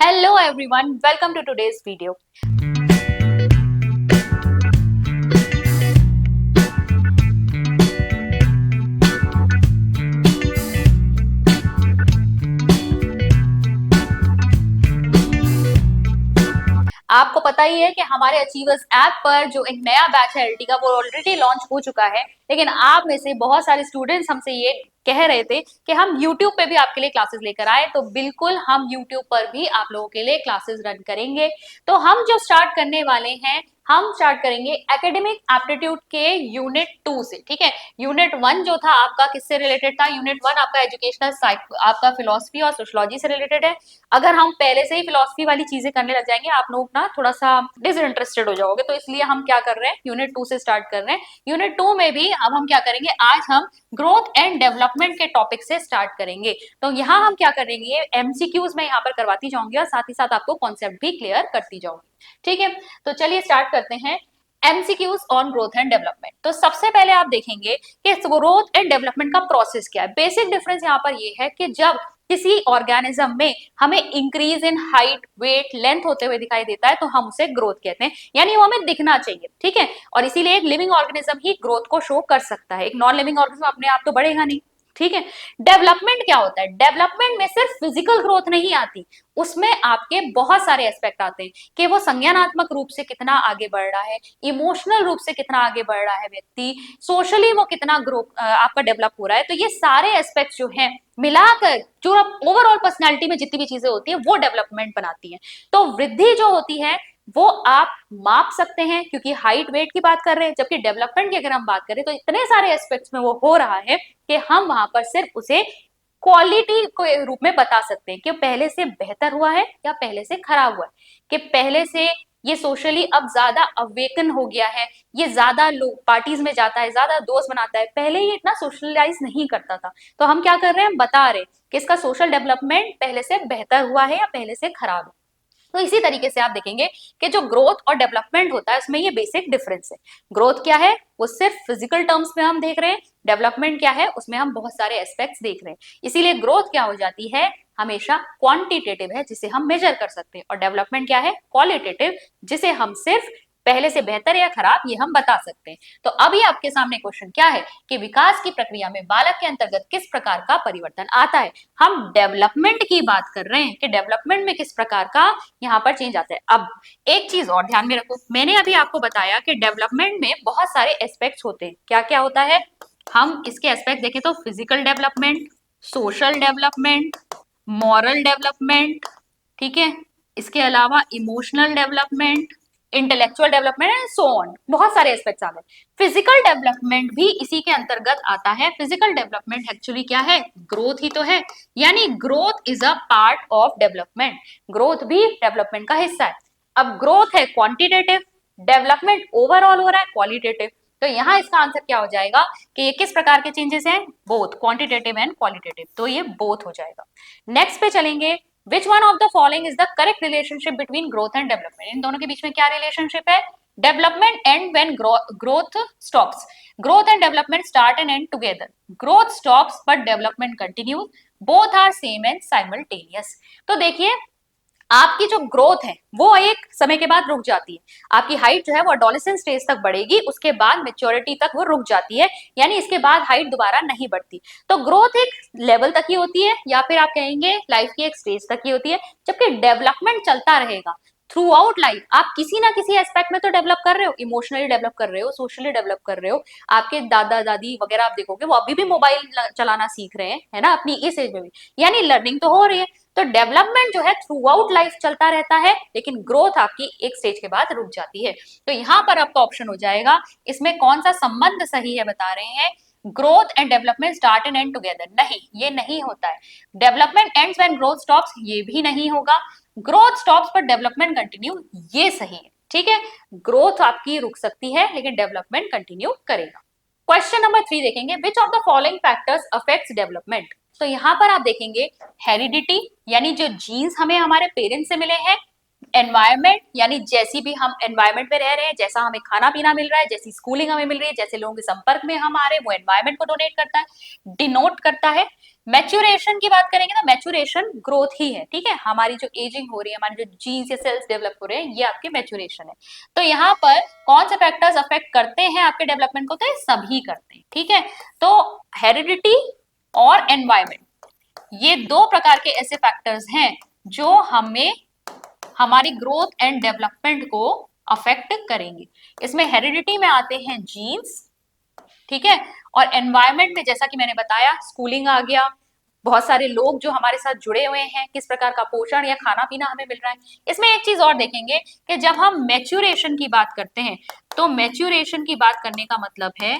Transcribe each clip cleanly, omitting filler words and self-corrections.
Hello everyone, welcome to today's video. आपको पता ही है कि हमारे अचीवर्स ऐप पर जो एक नया बैच है एलटी का वो ऑलरेडी लॉन्च हो चुका है, लेकिन आप में से बहुत सारे स्टूडेंट्स हमसे ये कह रहे थे कि हम YouTube पे भी आपके लिए क्लासेस लेकर आए। तो बिल्कुल हम YouTube पर भी आप लोगों के लिए क्लासेस रन करेंगे। तो हम जो स्टार्ट करने वाले हैं, हम स्टार्ट करेंगे एकेडमिक एप्टीट्यूड के यूनिट 2 से। ठीक है, यूनिट 1 जो था आपका किससे रिलेटेड था? यूनिट 1 आपका एजुकेशनल आपका फिलोसफी और सोशोलॉजी से रिलेटेड है। अगर हम पहले से ही फिलोसफी वाली चीजें करने लग जाएंगे आप लोग ना थोड़ा सा डिसइंटरेस्टेड हो जाओगे, तो इसलिए हम क्या कर रहे हैं, यूनिट 2 से स्टार्ट कर रहे हैं। यूनिट 2 में भी अब हम क्या करेंगे, आज हम ग्रोथ एंड डेवलपमेंट के टॉपिक से स्टार्ट करेंगे। तो यहाँ हम क्या करेंगे, एमसीक्यूज में यहाँ पर करवाती जाऊंगी और साथ ही साथ आपको कॉन्सेप्ट भी क्लियर करती जाऊंगी। ठीक है, तो चलिए स्टार्ट करते हैं MCQs on growth and development. तो सबसे पहले आप देखेंगे कि ग्रोथ एंड डेवलपमेंट का प्रोसेस क्या है। बेसिक डिफरेंस यहाँ पर ये है कि जब किसी ऑर्गेनिज्म में हमें increase in height, weight, length होते हुए दिखाई देता है तो हम उसे ग्रोथ कहते हैं, यानी वो हमें दिखना चाहिए। ठीक है, और इसीलिए एक लिविंग ऑर्गेनिज्म ही ग्रोथ को शो कर सकता है, एक नॉन लिविंग ऑर्गेनिज्म अपने आप तो बढ़ेगा नहीं। ठीक है, डेवलपमेंट क्या होता है? डेवलपमेंट में सिर्फ फिजिकल ग्रोथ नहीं आती, उसमें आपके बहुत सारे एस्पेक्ट आते हैं कि वो संज्ञानात्मक रूप से कितना आगे बढ़ रहा है, इमोशनल रूप से कितना आगे बढ़ रहा है व्यक्ति, सोशली वो कितना ग्रो आपका डेवलप हो रहा है। तो ये सारे एस्पेक्ट जो हैं मिलाकर जो ओवरऑल पर्सनालिटी में जितनी भी चीजें होती है वो डेवलपमेंट बनाती है। तो वृद्धि जो होती है वो आप माप सकते हैं क्योंकि हाइट वेट की बात कर रहे हैं, जबकि डेवलपमेंट की अगर हम बात करें तो इतने सारे एस्पेक्ट्स में वो हो रहा है कि हम वहां पर सिर्फ उसे क्वालिटी के रूप में बता सकते हैं कि पहले से बेहतर हुआ है या पहले से खराब हुआ है, कि पहले से ये सोशली अब ज्यादा अवेकन हो गया है, ये ज्यादा लोग पार्टीज में जाता है, ज्यादा दोस्त बनाता है, पहले ये इतना सोशलाइज नहीं करता था। तो हम क्या कर रहे हैं, बता रहे कि इसका सोशल डेवलपमेंट पहले से बेहतर हुआ है या पहले से खराब है। तो इसी तरीके से आप देखेंगे कि जो ग्रोथ और डेवलपमेंट होता है उसमें ये बेसिक डिफरेंस है। ग्रोथ क्या है, वो सिर्फ फिजिकल टर्म्स में हम देख रहे हैं, डेवलपमेंट क्या है उसमें हम बहुत सारे एस्पेक्ट्स देख रहे हैं। इसीलिए ग्रोथ क्या हो जाती है, हमेशा क्वांटिटेटिव है जिसे हम मेजर कर सकते हैं, और डेवलपमेंट क्या है, क्वालिटेटिव, जिसे हम सिर्फ पहले से बेहतर या खराब ये हम बता सकते हैं। तो अभी आपके सामने क्वेश्चन क्या है कि विकास की प्रक्रिया में बालक के अंतर्गत किस प्रकार का परिवर्तन आता है। हम डेवलपमेंट की बात कर रहे हैं कि डेवलपमेंट में किस प्रकार का यहाँ पर चेंज आता है। अब एक चीज और ध्यान में रखो, मैंने अभी आपको बताया कि डेवलपमेंट में बहुत सारे एस्पेक्ट्स होते हैं। क्या क्या होता है, हम इसके एस्पेक्ट देखें तो physical development, social development, moral development, ठीक है, इसके अलावा emotional development, intellectual development and so on, बहुत सारे एस्पेक्ट्स आ गए। फिजिकल डेवलपमेंट भी इसी के अंतर्गत आता है। फिजिकल डेवलपमेंट एक्चुअली क्या है, ग्रोथ ही तो है, यानी growth is a part of development, growth भी डेवलपमेंट का हिस्सा है। अब ग्रोथ है क्वांटिटेटिव, डेवलपमेंट ओवरऑल हो रहा है क्वालिटेटिव। तो यहाँ इसका आंसर क्या हो जाएगा कि ये किस प्रकार के चेंजेस हैं, बोथ क्वांटिटेटिव एंड क्वालिटेटिव, तो ये बोथ हो जाएगा। नेक्स्ट पे चलेंगे, which one of the following is the correct relationship between growth and development. इन दोनों के बीच में क्या रिलेशनशिप है, development and when growth stops, growth and development start and end together, growth stops but development continues, both are same and simultaneous. तो देखिए आपकी जो ग्रोथ है वो एक समय के बाद रुक जाती है, आपकी हाइट जो है वो एडोलेसेंस स्टेज तक बढ़ेगी, उसके बाद मेच्योरिटी तक वो रुक जाती है, यानी इसके बाद हाइट दोबारा नहीं बढ़ती। तो ग्रोथ एक लेवल तक ही होती है या फिर आप कहेंगे लाइफ की एक स्टेज तक ही होती है, जबकि डेवलपमेंट चलता रहेगा थ्रू आउट लाइफ। आप किसी ना किसी एस्पेक्ट में तो डेवलप कर रहे हो, इमोशनली डेवलप कर रहे हो, सोशली डेवलप कर रहे हो। आपके दादा दादी वगैरह आप देखोगे वो अभी भी मोबाइल चलाना सीख रहे हैं, है ना, अपनी इस एज में भी, यानी लर्निंग तो हो रही है। तो डेवलपमेंट जो है थ्रू आउट लाइफ चलता रहता है, लेकिन ग्रोथ आपकी एक स्टेज के बाद रुक जाती है। तो यहाँ पर आपका ऑप्शन हो जाएगा, इसमें कौन सा संबंध सही है बता रहे हैं, growth and development start and end together, नहीं ये नहीं होता है। Development ends when growth stops, ये भी नहीं होगा। ग्रोथ स्टॉप्स पर डेवलपमेंट कंटिन्यू, ये सही है। ठीक है, ग्रोथ आपकी रुक सकती है लेकिन डेवलपमेंट कंटिन्यू करेगा। क्वेश्चन नंबर 3 देखेंगे, विच of the following factors affects development. तो यहाँ पर आप देखेंगे हेरिडिटी, यानी जो जीन्स हमें हमारे पेरेंट्स से मिले हैं एनवायरमेंट यानी जैसी भी हम एनवायरमेंट में रह रहे हैं, जैसा हमें खाना पीना मिल रहा है, जैसी स्कूलिंग हमें मिल रही है, जैसे लोगों के संपर्क में हम आ रहे हैं, वो एनवायरमेंट को डोनेट करता है, डिनोट करता है। मैच्योरेशन की बात करेंगे तो मैच्योरेशन ग्रोथ ही है, ठीक है। हमारी जो एजिंग हो रही है, हमारे जो जीन्स या सेल्स डेवलप हो रहे हैं, ये आपके मैच्योरेशन है। तो यहाँ पर कौन से फैक्टर्स अफेक्ट करते हैं आपके डेवलपमेंट को, तो ये सभी करते हैं, ठीक है। तो हेरिडिटी और एनवायरमेंट, ये दो प्रकार के ऐसे फैक्टर्स हैं जो हमें हमारी ग्रोथ एंड डेवलपमेंट को अफेक्ट करेंगे। इसमें हेरिडिटी में आते हैं जीन्स, ठीक है, और एनवायरमेंट में जैसा कि मैंने बताया स्कूलिंग आ गया, बहुत सारे लोग जो हमारे साथ जुड़े हुए हैं, किस प्रकार का पोषण या खाना पीना हमें मिल रहा है। इसमें एक चीज और देखेंगे कि जब हम मैच्योरेशन की बात करते हैं तो मैच्योरेशन की बात करने का मतलब है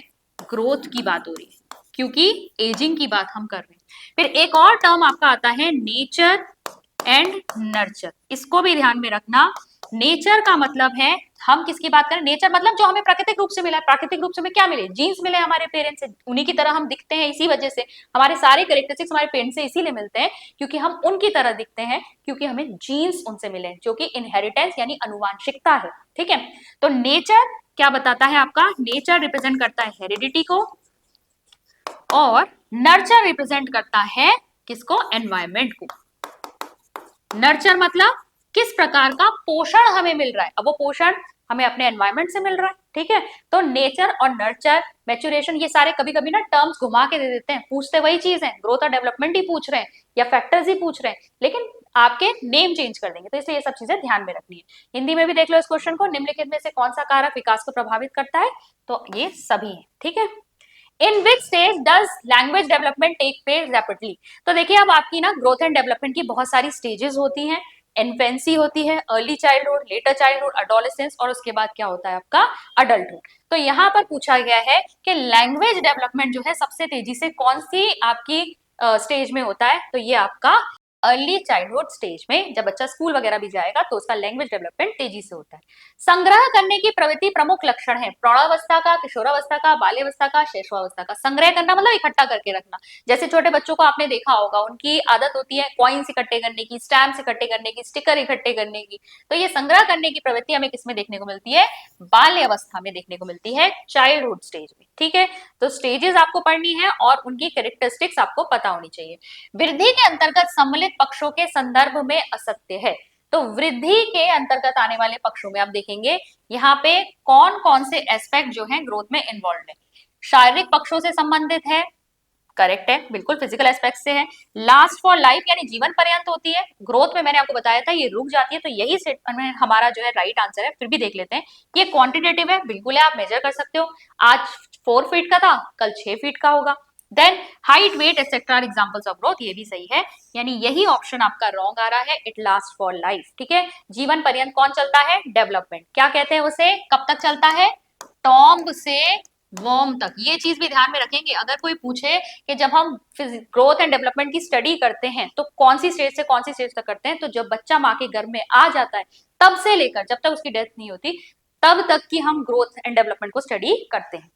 ग्रोथ की बात हो रही है, क्योंकि एजिंग की बात हम कर रहे हैं। फिर एक और टर्म आपका आता है नेचर एंड नर्चर, इसको भी ध्यान में रखना। नेचर का मतलब है हम किसकी बात करें, नेचर मतलब जो हमें प्राकृतिक रूप से मिला है। प्राकृतिक रूप से हमें क्या मिले, जीन्स मिले हमारे पेरेंट्स से, उन्हीं की तरह हम दिखते हैं, इसी वजह से हमारे सारे कैरेक्टरिस्टिक्स हमारे पेरेंट्स से इसीलिए मिलते हैं क्योंकि हम उनकी तरह दिखते हैं, क्योंकि हमें जीन्स उनसे मिले, जो कि इनहेरिटेंस यानी अनुवांशिकता है, ठीक है। तो नेचर क्या बताता है आपका, नेचर रिप्रेजेंट करता है हेरिडिटी को, और नर्चर रिप्रेजेंट करता है किसको, एनवायरमेंट को। नर्चर मतलब किस प्रकार का पोषण हमें मिल रहा है, अब वो पोषण हमें अपने एनवायरमेंट से मिल रहा है, ठीक है। तो नेचर और नर्चर, मैच्योरेशन, ये सारे कभी कभी ना टर्म्स घुमा के दे देते हैं, पूछते वही चीज है, ग्रोथ और डेवलपमेंट ही पूछ रहे हैं या फैक्टर्स ही पूछ रहे हैं, लेकिन आपके नेम चेंज कर देंगे। तो इसलिए ये सब चीजें ध्यान में रखनी है। हिंदी में भी देख लो इस क्वेश्चन को, निम्नलिखित में से कौन सा कारक विकास को प्रभावित करता है, तो ये सभी है, ठीक है। In which stage does language development take place rapidly, तो देखिए अब आपकी ना ग्रोथ एंड डेवलपमेंट की बहुत सारी स्टेजेस होती हैं। इन्फेंसी होती है, early childhood, letter childhood, adolescence, और उसके बाद क्या होता है आपका अडल्टहुड। तो यहाँ पर पूछा गया है कि लैंग्वेज डेवलपमेंट जो है सबसे तेजी से कौन सी आपकी स्टेज में होता है, तो ये आपका अर्ली चाइल्डहुड स्टेज में, जब बच्चा स्कूल वगैरह भी जाएगा तो उसका लैंग्वेज डेवलपमेंट तेजी से होता है। संग्रह करने की प्रवृत्ति प्रमुख लक्षण है, प्रौढ़ावस्था का, किशोरावस्था का, बाल्यावस्था का, शैशवावस्था का। संग्रह करना मतलब इकट्ठा करके रखना, जैसे छोटे बच्चों को आपने देखा होगा, उनकी आदत होती है कॉइन्स इकट्ठे करने की, स्टैम्प्स इकट्ठे करने की, स्टिकर इकट्ठे करने की। तो ये संग्रह करने की प्रवृत्ति हमें किसमें देखने को मिलती है, बाल्यावस्था में देखने को मिलती है, चाइल्डहुड स्टेज में, ठीक है। तो स्टेजेस आपको पढ़नी है और उनकी कैरेक्टरिस्टिक्स आपको पता होनी चाहिए। वृद्धि के अंतर्गत सम्मिलित पक्षों के संदर्भ में असत्य है, तो वृद्धि के अंतर्गत आने वाले पक्षों में आप देखेंगे यहाँ पे कौन कौन से एस्पेक्ट जो है ग्रोथ में इन्वॉल्व है। शारीरिक पक्षों से संबंधित है, करेक्ट है, बिल्कुल फिजिकल एस्पेक्ट से है। लास्ट फॉर लाइफ यानी जीवन पर्यंत होती है, ग्रोथ में मैंने आपको बताया था ये रुक जाती है, तो यही स्टेटमेंट हमारा जो है राइट आंसर है। फिर भी देख लेते हैं, ये क्वांटिटेटिव है, बिल्कुल है, आप मेजर कर सकते हो, आज 4 फीट का था, कल 6 फीट का होगा। Then height, weight etcetera examples of growth, ये भी सही है, यानी यही ऑप्शन आपका रॉन्ग आ रहा है, इट लास्ट फॉर लाइफ, ठीक है। जीवन पर्यंत कौन चलता है, डेवलपमेंट, क्या कहते हैं उसे, कब तक चलता है, टॉम्ब से वर्म तक। ये चीज भी ध्यान में रखेंगे, अगर कोई पूछे कि जब हम ग्रोथ एंड डेवलपमेंट की स्टडी करते हैं तो कौन सी स्टेज से कौन सी स्टेज तक करते हैं, तो जब बच्चा माँ के गर्भ में आ जाता है तब से लेकर जब तक उसकी डेथ नहीं होती तब तक की हम ग्रोथ एंड डेवलपमेंट को स्टडी करते हैं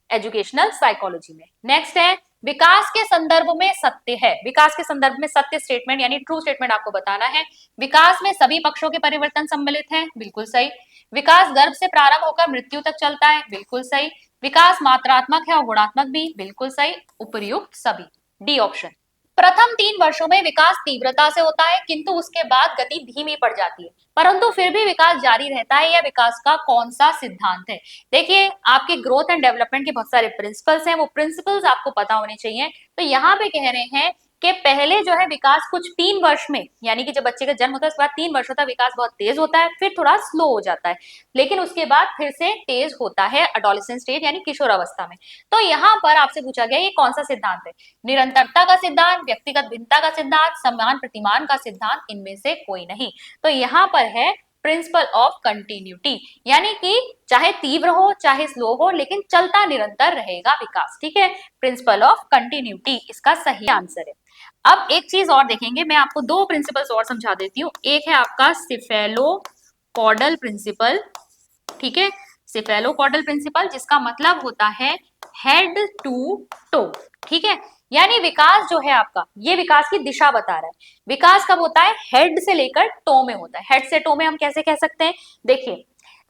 एजुकेशनल साइकोलॉजी में। नेक्स्ट है विकास के संदर्भ में सत्य है, विकास के संदर्भ में सत्य स्टेटमेंट यानी ट्रू स्टेटमेंट आपको बताना है। विकास में सभी पक्षों के परिवर्तन सम्मिलित हैं, बिल्कुल सही। विकास गर्भ से प्रारंभ होकर मृत्यु तक चलता है, बिल्कुल सही। विकास मात्रात्मक है और गुणात्मक भी, बिल्कुल सही, उपर्युक्त सभी, डी ऑप्शन। प्रथम 3 वर्षों में विकास तीव्रता से होता है किंतु उसके बाद गति धीमी पड़ जाती है, परंतु फिर भी विकास जारी रहता है, यह विकास का कौन सा सिद्धांत है। देखिए आपके ग्रोथ एंड डेवलपमेंट के बहुत सारे प्रिंसिपल्स हैं, वो प्रिंसिपल्स आपको पता होने चाहिए। तो यहाँ पे कह रहे हैं कि पहले जो है विकास कुछ 3 वर्ष में, यानी कि जब बच्चे का जन्म होता है उसके बाद 3 वर्षों तक विकास बहुत तेज होता है, फिर थोड़ा स्लो हो जाता है, लेकिन उसके बाद फिर से तेज होता है एडोलेसेंस स्टेज यानी किशोरावस्था में। तो यहाँ पर आपसे पूछा गया ये कौन सा सिद्धांत है, निरंतरता का सिद्धांत, व्यक्तिगत भिन्नता का सिद्धांत, समान प्रतिमान का सिद्धांत, इनमें से कोई नहीं। तो यहाँ पर है प्रिंसिपल ऑफ कंटिन्यूटी, यानी कि चाहे तीव्र हो चाहे स्लो हो लेकिन चलता निरंतर रहेगा विकास, ठीक है। प्रिंसिपल ऑफ कंटिन्यूटी इसका सही आंसर है। अब एक चीज और देखेंगे, मैं आपको 2 प्रिंसिपल्स और समझा देती हूँ। एक है आपका सिफेलोकॉडल प्रिंसिपल, ठीक है, सिफेलोकॉडल प्रिंसिपल जिसका मतलब होता है हेड टू टो, ठीक है। यानी विकास जो है आपका, ये विकास की दिशा बता रहा है। विकास कब होता है? हेड से लेकर टो में होता है। हेड से टो में हम कैसे कह सकते हैं? देखिए,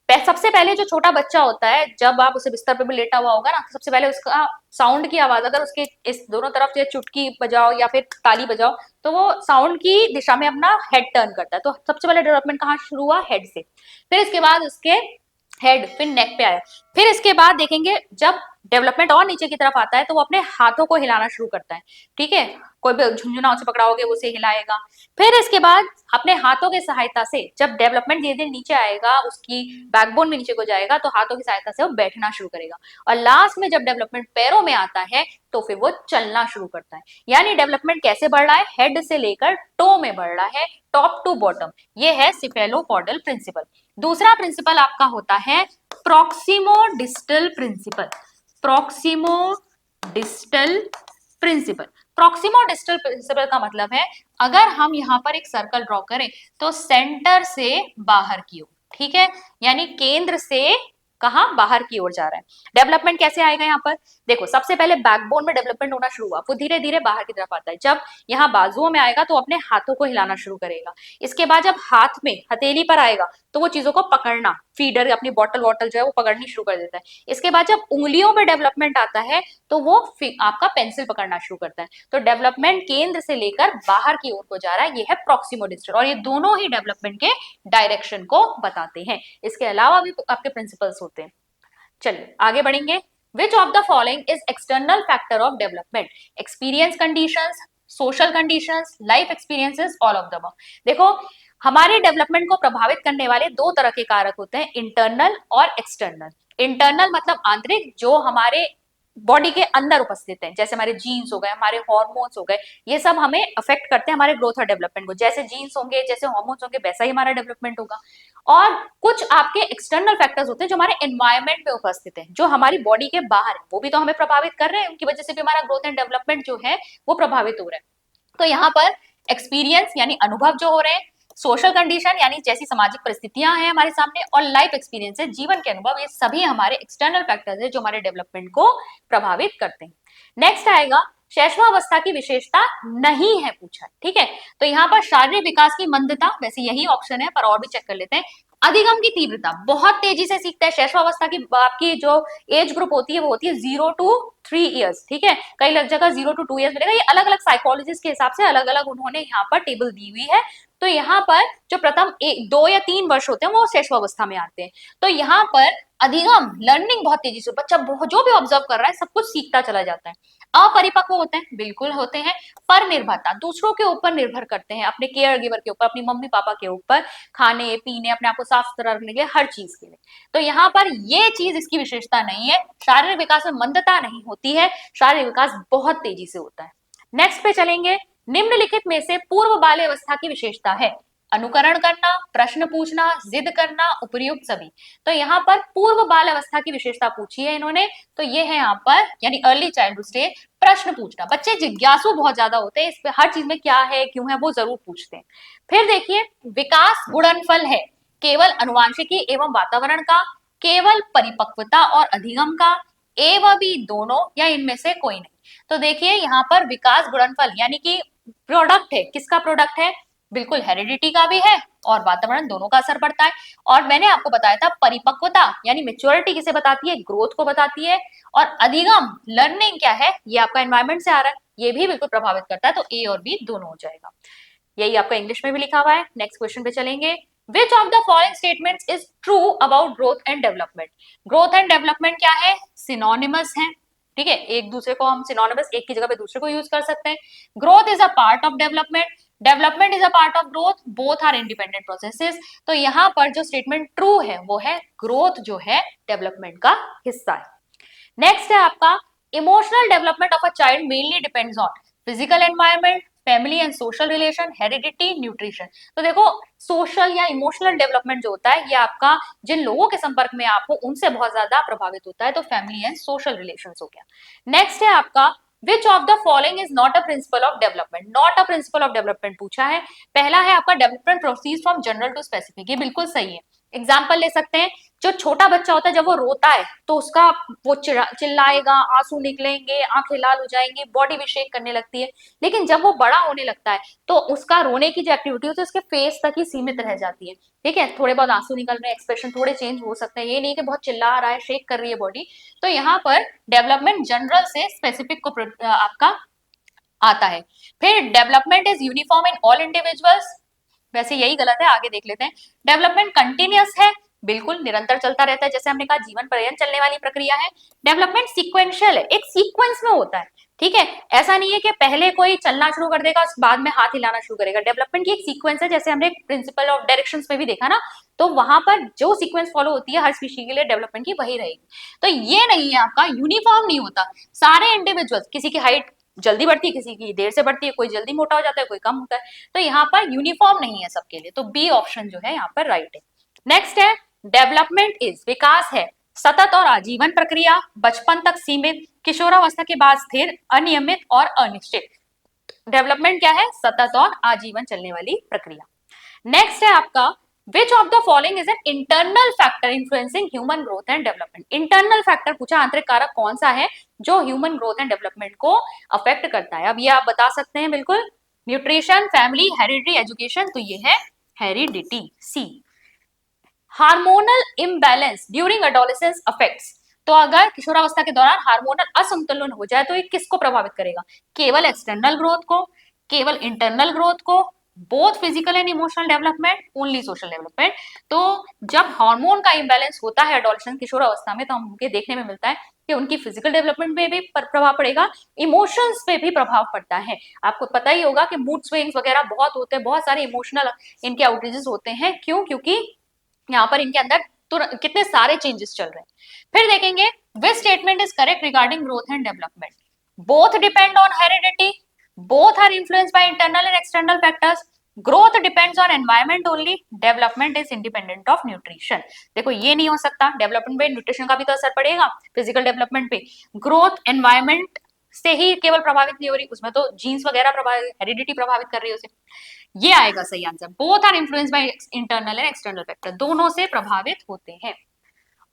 सबसे पहले जो छोटा बच्चा होता है, जब आप उसे बिस्तर पे भी लेटा हुआ होगा ना, सबसे पहले उसका साउंड की आवाज, अगर उसके इस दोनों तरफ से चुटकी बजाओ या फिर ताली बजाओ, तो वो साउंड की दिशा में अपना हेड टर्न करता है। तो सबसे पहले डेवलपमेंट कहाँ शुरू हुआ? हेड से। फिर इसके बाद उसके हेड, फिर नेक पे आया। फिर इसके बाद देखेंगे, जब डेवलपमेंट और नीचे की तरफ आता है तो वो अपने हाथों को हिलाना शुरू करता है। ठीक है, कोई भी झुंझुना उसे पकड़ाओगे वो उसे हिलाएगा। फिर इसके बाद अपने हाथों की सहायता से, जब डेवलपमेंट धीरे धीरे नीचे आएगा, उसकी बैकबोन में नीचे को जाएगा, तो हाथों की सहायता से वो बैठना शुरू करेगा। और लास्ट में जब डेवलपमेंट पैरों में आता है तो फिर वो चलना शुरू करता है। यानी डेवलपमेंट कैसे बढ़ रहा है? हेड से लेकर टो में बढ़ रहा है, टॉप टू बॉटम। ये है सिफेलोपॉडल प्रिंसिपल। दूसरा प्रिंसिपल आपका होता है प्रॉक्सिमोडिस्टल प्रिंसिपल। प्रॉक्सिमोडिस्टल प्रिंसिपल। प्रॉक्सिमोडिस्टल प्रिंसिपल का मतलब है, अगर हम यहाँ पर एक सर्कल ड्रॉ करें तो सेंटर से बाहर की ओर, ठीक है, यानी केंद्र से कहा? बाहर की ओर जा रहा है। डेवलपमेंट कैसे आएगा यहाँ पर? देखो, सबसे पहले बैकबोन में डेवलपमेंट होना शुरू हुआ, वो धीरे धीरे बाहर की तरफ आता है। जब यहाँ बाजुओं में आएगा तो अपने हाथों को हिलाना शुरू करेगा। इसके बाद जब हाथ में हथेली पर आएगा तो वो चीजों को पकड़ना, फीडर अपनी बॉटल वॉटल जो है वो पकड़नी शुरू कर देता है। इसके बाद जब उंगलियों में डेवलपमेंट आता है तो वो आपका पेंसिल पकड़ना शुरू करता है। तो डेवलपमेंट केंद्र से लेकर बाहर की ओर को जा रहा है, ये है प्रॉक्सिमोडिस्टल। और ये दोनों ही डेवलपमेंट के डायरेक्शन को बताते हैं। इसके अलावा भी आपके प्रिंसिपल्स होते हैं। चलिए आगे बढ़ेंगे। Which of the following is external factor of development? Experience conditions, social conditions, life experiences, all of the above। देखो, हमारे डेवलपमेंट को प्रभावित करने वाले दो तरह के कारक होते हैं, इंटरनल और एक्सटर्नल। इंटरनल मतलब आंतरिक, जो हमारे बॉडी के अंदर उपस्थित है, जैसे हमारे जीन्स हो गए, हमारे हार्मोन्स हो गए, ये सब हमें अफेक्ट करते हैं हमारे ग्रोथ और डेवलपमेंट को। जैसे जीन्स होंगे, जैसे हार्मोन्स होंगे, वैसा ही हमारा डेवलपमेंट होगा। और कुछ आपके एक्सटर्नल फैक्टर्स होते हैं जो हमारे एनवायरमेंट में उपस्थित है, जो हमारी बॉडी के बाहर है, वो भी तो हमें प्रभावित कर रहे हैं, उनकी वजह से भी हमारा ग्रोथ एंड डेवलपमेंट जो है वो प्रभावित हो रहा है। तो यहाँ पर एक्सपीरियंस यानी अनुभव जो हो रहे हैं, सोशल कंडीशन यानी जैसी सामाजिक परिस्थितियां हैं हमारे सामने, और लाइफ एक्सपीरियंस है, जीवन के अनुभव, ये सभी हमारे एक्सटर्नल फैक्टर्स है जो हमारे डेवलपमेंट को प्रभावित करते हैं। नेक्स्ट आएगा, शैशवावस्था की विशेषता नहीं है पूछा, ठीक है। तो यहाँ पर शारीरिक विकास की मंदता, वैसे यही ऑप्शन है पर और भी चेक कर लेते हैं। अधिगम की तीव्रता, बहुत तेजी से सीखता है। शैशवावस्था की आपकी जो एज ग्रुप होती है वो होती है 0 to 3 years, ठीक है। कई जगह 0 to 2 years मिलेगा, ये अलग अलग साइकोलॉजिस्ट के हिसाब से अलग अलग उन्होंने यहाँ पर टेबल दी हुई है। तो यहाँ पर जो प्रथम 2 या 3 वर्ष होते हैं वो शैशवावस्था में आते हैं। तो यहाँ पर अधिगम, लर्निंग बहुत तेजी से, बच्चा जो भी ऑब्जर्व कर रहा है सब कुछ सीखता चला जाता है। अपरिपक्व होते हैं, बिल्कुल होते हैं। पर निर्भरता, दूसरों के ऊपर निर्भर करते हैं, अपने केयर गिवर के ऊपर, अपनी मम्मी पापा के ऊपर, खाने पीने, अपने आप को साफ सुथरा रखने के लिए, हर चीज के लिए। तो यहाँ पर ये चीज इसकी विशेषता नहीं है, शारीरिक विकास में मंदता नहीं होती है, शारीरिक विकास बहुत तेजी से होता है। नेक्स्ट पे चलेंगे, निम्नलिखित में से पूर्व बाल्यावस्था की विशेषता है, अनुकरण करना, प्रश्न पूछना, जिद करना, उपर्युक्त सभी। तो यहाँ पर पूर्व बाल अवस्था की विशेषता पूछी है इन्होंने, तो ये है यहाँ पर, यानी अर्ली चाइल्डहुड स्टेज, प्रश्न पूछना। बच्चे जिज्ञासु बहुत ज्यादा होते हैं, इस पे हर चीज में क्या है, क्यों है, वो जरूर पूछते हैं। फिर देखिए, विकास गुणनफल है केवल अनुवांशिकी एवं वातावरण का, केवल परिपक्वता और अधिगम का, एवं भी दोनों, या इनमें से कोई नहीं। तो देखिए यहाँ पर विकास गुणनफल यानी कि प्रोडक्ट है, किसका प्रोडक्ट है? बिल्कुल हेरिडिटी का भी है और वातावरण, दोनों का असर पड़ता है। और मैंने आपको बताया था परिपक्वता यानी मेच्योरिटी किसे बताती है? ग्रोथ को बताती है। और अधिगम, लर्निंग क्या है? ये आपका एनवायरमेंट से आ रहा है, ये भी बिल्कुल प्रभावित करता है। तो ए और बी दोनों हो जाएगा। यही आपका इंग्लिश में भी लिखा हुआ है। नेक्स्ट क्वेश्चन पे चलेंगे, विच of the following statements is true about growth and development? Growth and development क्या है? सिनोनिमस है, ठीक है, एक दूसरे को हम सिनोनिमस, एक की जगह पे दूसरे को यूज कर सकते हैं। Growth is a part of development, development is a part of growth, both are independent processes. तो यहाँ पर जो स्टेटमेंट ट्रू है वो है ग्रोथ जो है डेवलपमेंट का हिस्सा है। नेक्स्ट है आपका, emotional development of a child mainly depends on physical environment, family and social relation, heredity, nutrition. तो देखो, सोशल या इमोशनल डेवलपमेंट जो होता है ये आपका जिन लोगों के संपर्क में आप हो उनसे बहुत ज्यादा प्रभावित होता है, तो फैमिली एंड सोशल रिलेशन हो गया। नेक्स्ट है आपका, which of the following is not a principle of development? Not a principle of development पूछा है। पहला है आपका, development proceed from general to specific, ये बिल्कुल सही है। एग्जाम्पल ले सकते हैं, जो छोटा बच्चा होता है जब वो रोता है तो उसका वो चिल्लाएगा, आंसू निकलेंगे, आंखें लाल हो जाएंगी, बॉडी भी शेक करने लगती है। लेकिन जब वो बड़ा होने लगता है तो उसका रोने की जो एक्टिविटी होती है उसके फेस तक ही सीमित रह जाती है। ठीक है, थोड़े बहुत आंसू निकल रहे हैं, एक्सप्रेशन थोड़े चेंज हो सकते हैं, ये नहीं कि बहुत चिल्ला रहा है, शेक कर रही है बॉडी। तो यहाँ पर डेवलपमेंट जनरल से स्पेसिफिक को आपका आता है। फिर development is uniform in all individuals, वैसे यही गलत है, आगे देख लेते हैं। डेवलपमेंट कंटिन्यूअस है, बिल्कुल निरंतर चलता रहता है, जैसे हमने कहा जीवन पर्यंत चलने वाली प्रक्रिया है। डेवलपमेंट सीक्वेंशियल है, एक सीक्वेंस में होता है। ठीक है, ऐसा नहीं है कि पहले कोई चलना शुरू कर देगा बाद में हाथ हिलाना शुरू करेगा। डेवलपमेंट की एक सीक्वेंस है, जैसे हमने प्रिंसिपल ऑफ डायरेक्शंस में भी देखा ना, तो वहां पर जो सीक्वेंस फॉलो होती है हर स्पीशीज के लिए डेवलपमेंट की वही रहेगी। तो ये नहीं है आपका यूनिफॉर्म नहीं होता, सारे इंडिविजुअल्स, किसी की हाइट जल्दी बढ़ती है, किसी की देर से बढ़ती है, कोई जल्दी मोटा हो जाता है, कोई कम होता है, तो यहाँ पर यूनिफॉर्म नहीं है सबके लिए। तो बी ऑप्शन जो है यहाँ पर राइट है। नेक्स्ट है डेवलपमेंट इज, विकास है सतत और आजीवन प्रक्रिया, बचपन तक सीमित, किशोरावस्था के बाद स्थिर, अनियमित और अनिश्चित। डेवलपमेंट क्या है? सतत और आजीवन चलने वाली प्रक्रिया। नेक्स्ट है आपका which of the following is an internal factor influencing human growth and development. Internal factor पूछा, आंतरिक कारक कौन सा है जो ह्यूमन ग्रोथ एंड डेवलपमेंट को अफेक्ट करता है। अब ये आप बता सकते हैं बिल्कुल, न्यूट्रिशन, फैमिली, हेरिडिटी, एजुकेशन, तो ये है heredity, C. Hormonal imbalance during adolescence affects, तो अगर किशोरावस्था के दौरान हार्मोनल असंतुलन हो जाए तो ये किसको प्रभावित करेगा? केवल एक्सटर्नल ग्रोथ को, केवल इंटरनल ग्रोथ को, both physical and emotional development, only social development. तो जब हार्मोन का इम्बैलेंस होता है एडोलेसेंस किशोरावस्था में तो हमको देखने में मिलता है कि उनकी फिजिकल डेवलपमेंट पे भी प्रभाव पड़ेगा, इमोशंस पे भी प्रभाव पड़ता है। आपको पता ही होगा कि मूड स्विंग्स वगैरह बहुत होते हैं, बहुत सारे इमोशनल इनके आउटेजेस होते हैं। क्यों? क्योंकि यहाँ पर इनके अंदर कितने सारे चेंजेस चल रहे हैं। फिर देखेंगे which statement is correct regarding growth and development. Both depend on heredity, both are influenced by internal and external factors, growth depends on environment only, development is independent of nutrition। देखो ये नहीं हो सकता, डेवलपमेंट पे nutrition का भी तो असर पड़ेगा, फिजिकल डेवलपमेंट पे। ग्रोथ एनवायरमेंट से ही केवल प्रभावित नहीं हो रही, उसमें तो जीन्स वगैरह प्रभावित, हेरिडिटी प्रभावित कर रही है उसे। ये आएगा सही answer, both are influenced by internal and external factor, दोनों से प्रभावित होते हैं।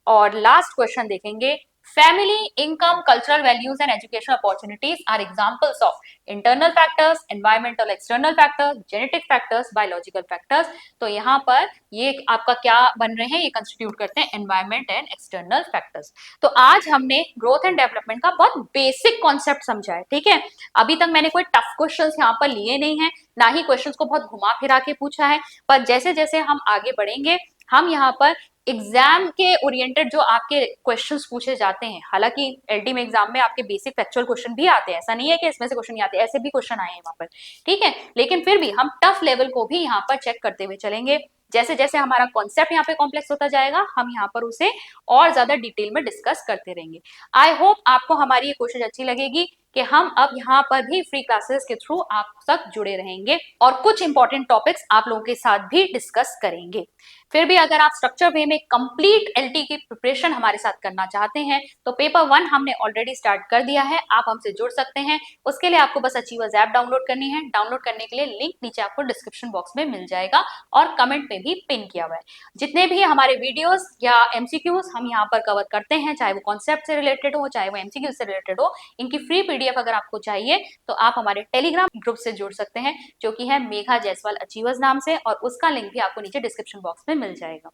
और लास्ट क्वेश्चन देखेंगे, family, income, cultural values and educational opportunities are examples of internal factors, environmental external factors, genetic factors, biological factors। तो यहाँ पर ये आपका क्या बन रहे हैं, ये कंस्टिट्यूट करते हैं environment and external factors। तो आज हमने ग्रोथ एंड डेवलपमेंट का बहुत बेसिक कॉन्सेप्ट समझा है। ठीक है, अभी तक मैंने कोई टफ क्वेश्चंस यहाँ पर लिए नहीं है, ना ही क्वेश्चंस को बहुत घुमा फिरा के पूछा है, पर जैसे जैसे हम आगे बढ़ेंगे हम यहाँ पर एग्जाम के ओरिएंटेड जो आपके क्वेश्चंस पूछे जाते हैं, हालांकि एलटी में एग्जाम में आपके बेसिक फैक्चुअल क्वेश्चन भी आते हैं, ऐसा नहीं है कि इसमें से क्वेश्चन नहीं आते, ऐसे भी क्वेश्चन आए हैं वहां पर। ठीक है, लेकिन फिर भी हम टफ लेवल को भी यहाँ पर चेक करते हुए चलेंगे। जैसे जैसे हमारा कॉन्सेप्ट यहाँ पे कॉम्प्लेक्स होता जाएगा हम यहाँ पर उसे और ज्यादा डिटेल में डिस्कस करते रहेंगे। आई होप आपको हमारी ये कोशिश अच्छी लगेगी कि हम अब यहाँ पर भी फ्री क्लासेस के थ्रू आप तक जुड़े रहेंगे और कुछ इंपॉर्टेंट टॉपिक्स आप लोगों के साथ भी डिस्कस करेंगे। फिर भी अगर आप स्ट्रक्चर वे में कंप्लीट एलटी की प्रिपरेशन हमारे साथ करना चाहते हैं तो पेपर 1 हमने ऑलरेडी स्टार्ट कर दिया है, आप हमसे जुड़ सकते हैं। उसके लिए आपको बस अचीवर्स ऐप डाउनलोड करनी है। डाउनलोड करने के लिए लिंक नीचे आपको डिस्क्रिप्शन बॉक्स में मिल जाएगा और कमेंट में भी पिन किया हुआ है। जितने भी हमारे वीडियोस या एमसीक्यूज हम यहाँ पर कवर करते हैं, चाहे वो कॉन्सेप्ट से रिलेटेड हो चाहे वो एमसीक्यू से रिलेटेड हो, इनकी फ्री पीडीएफ अगर आपको चाहिए तो आप हमारे टेलीग्राम ग्रुप से जुड़ सकते हैं जो कि है मेघा जायसवाल अचीवर्स नाम से, और उसका लिंक भी आपको नीचे डिस्क्रिप्शन बॉक्स में मिल जाएगा।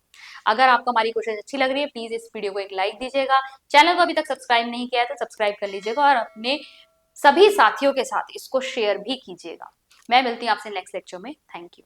अगर आपको हमारी कोशिश अच्छी लग रही है प्लीज इस वीडियो को एक लाइक दीजिएगा, चैनल को अभी तक सब्सक्राइब नहीं किया है तो सब्सक्राइब कर लीजिएगा और अपने सभी साथियों के साथ इसको शेयर भी कीजिएगा। मैं मिलती हूँ आपसे नेक्स्ट लेक्चर में। Thank you.